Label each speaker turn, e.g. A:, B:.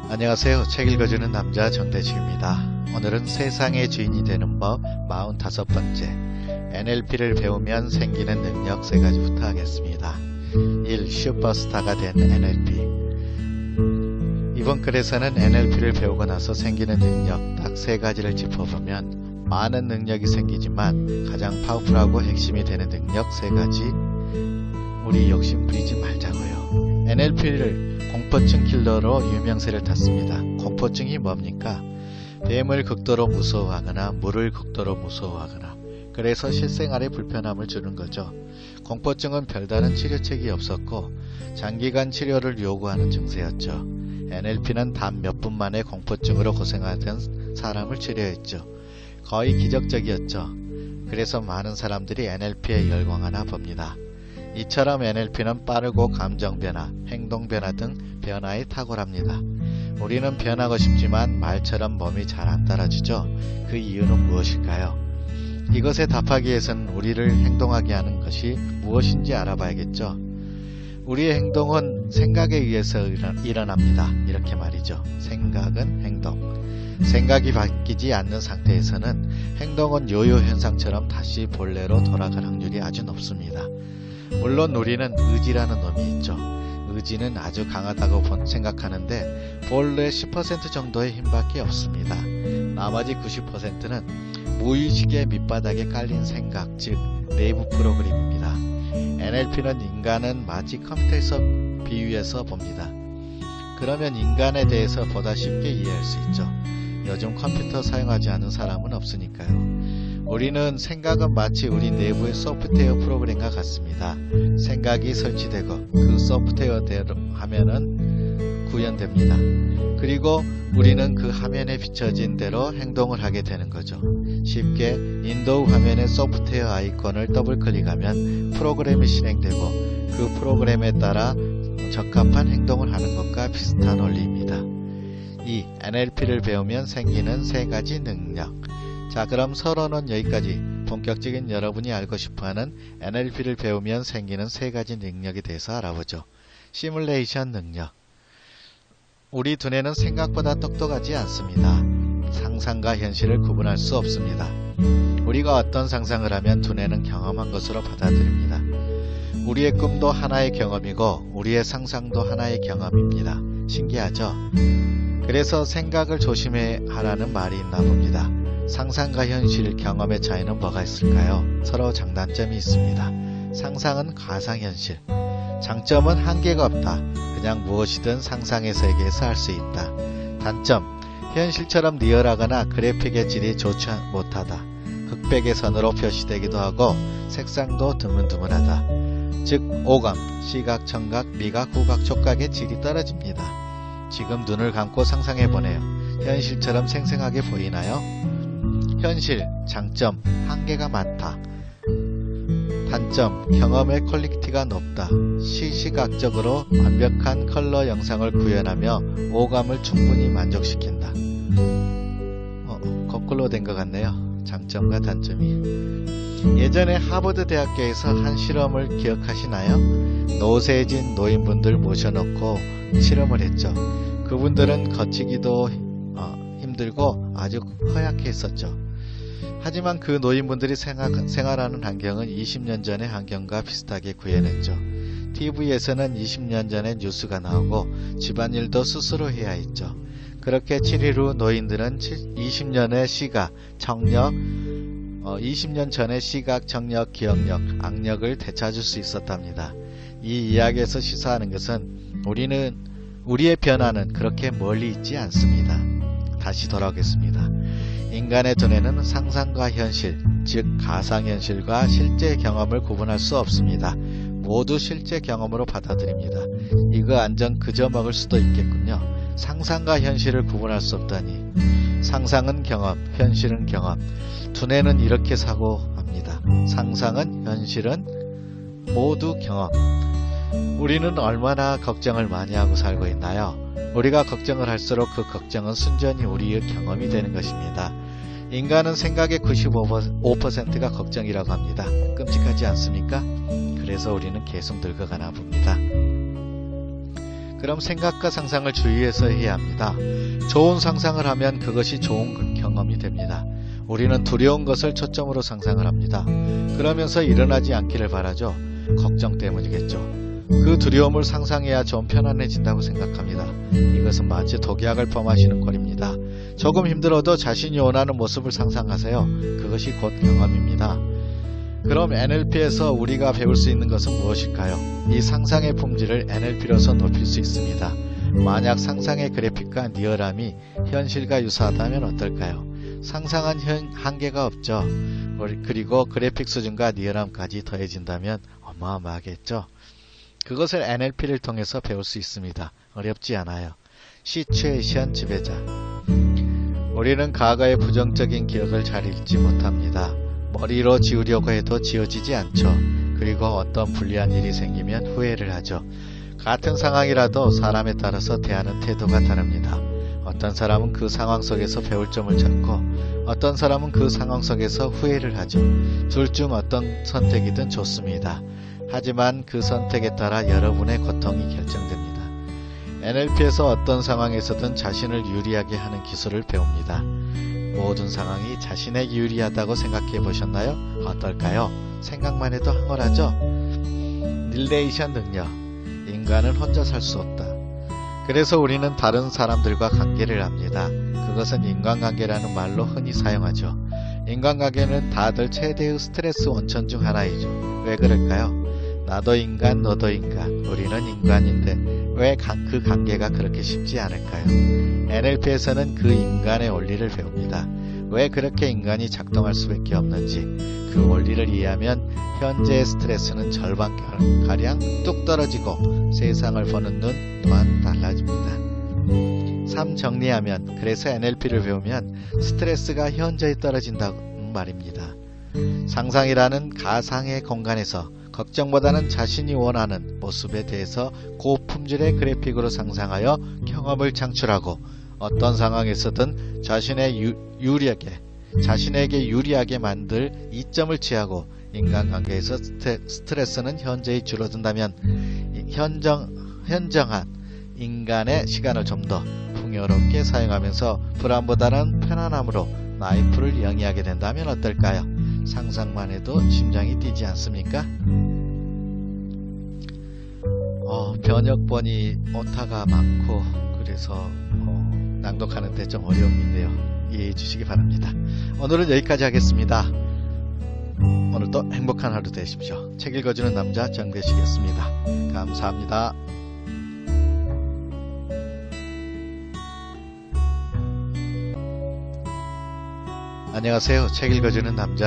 A: 안녕하세요. 책 읽어주는 남자 정대식입니다. 오늘은 세상의 주인이 되는 법 45번째 NLP를 배우면 생기는 능력 3가지부터 하겠습니다. 1. 슈퍼스타가 된 NLP. 이번 글에서는 NLP를 배우고 나서 생기는 능력 딱 3가지를 짚어보면 많은 능력이 생기지만 가장 파워풀하고 핵심이 되는 능력 3가지, 우리 욕심 부리지 말자고요. NLP를 공포증 킬러로 유명세를 탔습니다. 공포증이 뭡니까? 뱀을 극도로 무서워하거나 물을 극도로 무서워하거나 그래서 실생활에 불편함을 주는 거죠. 공포증은 별다른 치료책이 없었고 장기간 치료를 요구하는 증세였죠. NLP는 단 몇 분 만에 공포증으로 고생하던 사람을 치료했죠. 거의 기적적이었죠. 그래서 많은 사람들이 NLP에 열광하나 봅니다. 이처럼 NLP는 빠르고 감정 변화, 행동 변화 등 변화에 탁월합니다. 우리는 변하고 싶지만 말처럼 몸이 잘 안 따라주죠. 그 이유는 무엇일까요? 이것에 답하기 위해서는 우리를 행동하게 하는 것이 무엇인지 알아봐야겠죠. 우리의 행동은 생각에 의해서 일어납니다. 이렇게 말이죠. 생각은 행동. 생각이 바뀌지 않는 상태에서는 행동은 요요 현상처럼 다시 본래로 돌아갈 확률이 아주 높습니다. 물론 우리는 의지라는 놈이 있죠. 의지는 아주 강하다고 생각하는데 본래 10% 정도의 힘밖에 없습니다. 나머지 90%는 무의식의 밑바닥에 깔린 생각, 즉 내부 프로그램입니다. NLP는 인간은 마치 컴퓨터에서 비유해서 봅니다. 그러면 인간에 대해서 보다 쉽게 이해할 수 있죠. 요즘 컴퓨터 사용하지 않는 사람은 없으니까요. 우리는 생각은 마치 우리 내부의 소프트웨어 프로그램과 같습니다. 생각이 설치되고 그 소프트웨어대로 하면은 구현됩니다. 그리고 우리는 그 화면에 비춰진 대로 행동을 하게 되는 거죠. 쉽게 윈도우 화면의 소프트웨어 아이콘을 더블 클릭하면 프로그램이 실행되고 그 프로그램에 따라 적합한 행동을 하는 것과 비슷한 원리입니다. 2. NLP를 배우면 생기는 3가지 능력. 자, 그럼 서론은 여기까지. 본격적인 여러분이 알고 싶어하는 NLP를 배우면 생기는 3가지 능력에 대해서 알아보죠. 시뮬레이션 능력. 우리 두뇌는 생각보다 똑똑하지 않습니다. 상상과 현실을 구분할 수 없습니다. 우리가 어떤 상상을 하면 두뇌는 경험한 것으로 받아들입니다. 우리의 꿈도 하나의 경험이고 우리의 상상도 하나의 경험입니다. 신기하죠? 그래서 생각을 조심해 하라는 말이 있나 봅니다. 상상과 현실, 경험의 차이는 뭐가 있을까요? 서로 장단점이 있습니다. 상상은 가상현실, 장점은 한계가 없다. 그냥 무엇이든 상상의 세계에서 할 수 있다. 단점, 현실처럼 리얼하거나 그래픽의 질이 좋지 못하다. 흑백의 선으로 표시되기도 하고 색상도 드문드문하다. 즉 오감, 시각, 청각, 미각, 후각, 촉각의 질이 떨어집니다. 지금 눈을 감고 상상해보네요. 현실처럼 생생하게 보이나요? 현실, 장점, 한계가 많다. 단점, 경험의 퀄리티가 높다. 시시각적으로 완벽한 컬러 영상을 구현하며 오감을 충분히 만족시킨다. 거꾸로 된 것 같네요. 장점과 단점이. 예전에 하버드 대학교에서 한 실험을 기억하시나요? 노쇠진 노인분들 모셔놓고 실험을 했죠. 그분들은 걷히기도 힘들고 아주 허약해 했었죠. 하지만 그 노인분들이 생활하는 환경은 20년 전의 환경과 비슷하게 구현했죠. TV에서는 20년 전에 뉴스가 나오고 집안일도 스스로 해야 했죠. 그렇게 7일 후 노인들은 20년의 시각, 청력, 20년 전의 시각, 청력, 기억력, 악력을 되찾을 수 있었답니다. 이 이야기에서 시사하는 것은 우리의 변화는 그렇게 멀리 있지 않습니다. 다시 돌아오겠습니다. 인간의 두뇌는 상상과 현실, 즉 가상현실과 실제 경험을 구분할 수 없습니다. 모두 실제 경험으로 받아들입니다. 이거 완전 그저 먹을 수도 있겠군요. 상상과 현실을 구분할 수 없다니. 상상은 경험, 현실은 경험. 두뇌는 이렇게 사고합니다. 상상은 현실은 모두 경험. 우리는 얼마나 걱정을 많이 하고 살고 있나요? 우리가 걱정을 할수록 그 걱정은 순전히 우리의 경험이 되는 것입니다. 인간은 생각의 95%가 걱정이라고 합니다. 끔찍하지 않습니까? 그래서 우리는 계속 늙어가나 봅니다. 그럼 생각과 상상을 주의해서 해야 합니다. 좋은 상상을 하면 그것이 좋은 경험이 됩니다. 우리는 두려운 것을 초점으로 상상을 합니다. 그러면서 일어나지 않기를 바라죠. 걱정 때문이겠죠. 그 두려움을 상상해야 좀 편안해진다고 생각합니다. 이것은 마치 독약을 범하시는 꼴입니다. 조금 힘들어도 자신이 원하는 모습을 상상하세요. 그것이 곧 경험입니다. 그럼 NLP에서 우리가 배울 수 있는 것은 무엇일까요? 이 상상의 품질을 NLP로서 높일 수 있습니다. 만약 상상의 그래픽과 리얼함이 현실과 유사하다면 어떨까요? 상상은 한계가 없죠. 그리고 그래픽 수준과 리얼함까지 더해진다면 어마어마하겠죠. 그것을 NLP를 통해서 배울 수 있습니다. 어렵지 않아요. 시츄에이션 지배자. 우리는 과거의 부정적인 기억을 잘 잊지 못합니다. 머리로 지우려고 해도 지워지지 않죠. 그리고 어떤 불리한 일이 생기면 후회를 하죠. 같은 상황이라도 사람에 따라서 대하는 태도가 다릅니다. 어떤 사람은 그 상황 속에서 배울 점을 찾고 어떤 사람은 그 상황 속에서 후회를 하죠. 둘 중 어떤 선택이든 좋습니다. 하지만 그 선택에 따라 여러분의 고통이 결정됩니다. NLP에서 어떤 상황에서든 자신을 유리하게 하는 기술을 배웁니다. 모든 상황이 자신에게 유리하다고 생각해 보셨나요? 어떨까요? 생각만 해도 황홀하죠? 릴레이션 능력. 인간은 혼자 살 수 없다. 그래서 우리는 다른 사람들과 관계를 합니다. 그것은 인간관계라는 말로 흔히 사용하죠. 인간관계는 다들 최대의 스트레스 원천 중 하나이죠. 왜 그럴까요? 나도 인간, 너도 인간, 우리는 인간인데 왜 그 관계가 그렇게 쉽지 않을까요? NLP에서는 그 인간의 원리를 배웁니다. 왜 그렇게 인간이 작동할 수밖에 없는지 그 원리를 이해하면 현재의 스트레스는 절반가량 뚝 떨어지고 세상을 보는 눈 또한 달라집니다. 삶 정리하면 그래서 NLP를 배우면 스트레스가 현저히 떨어진다는 말입니다. 상상이라는 가상의 공간에서 걱정보다는 자신이 원하는 모습에 대해서 고품질의 그래픽으로 상상하여 경험을 창출하고 어떤 상황에서든 자신에게 유리하게 만들 이점을 취하고 인간관계에서 스트레스는 현저히 줄어든다면 현정한 인간의 시간을 좀 더 풍요롭게 사용하면서 불안보다는 편안함으로 라이프를 영위하게 된다면 어떨까요? 상상만 해도 심장이 뛰지 않습니까? 번역본이 오타가 많고 그래서 낭독하는데 좀 어려움이 있네요. 이해해 주시기 바랍니다. 오늘은 여기까지 하겠습니다. 오늘도 행복한 하루 되십시오. 책 읽어주는 남자 정대식이었습니다. 감사합니다. 안녕하세요. 책 읽어주는 남자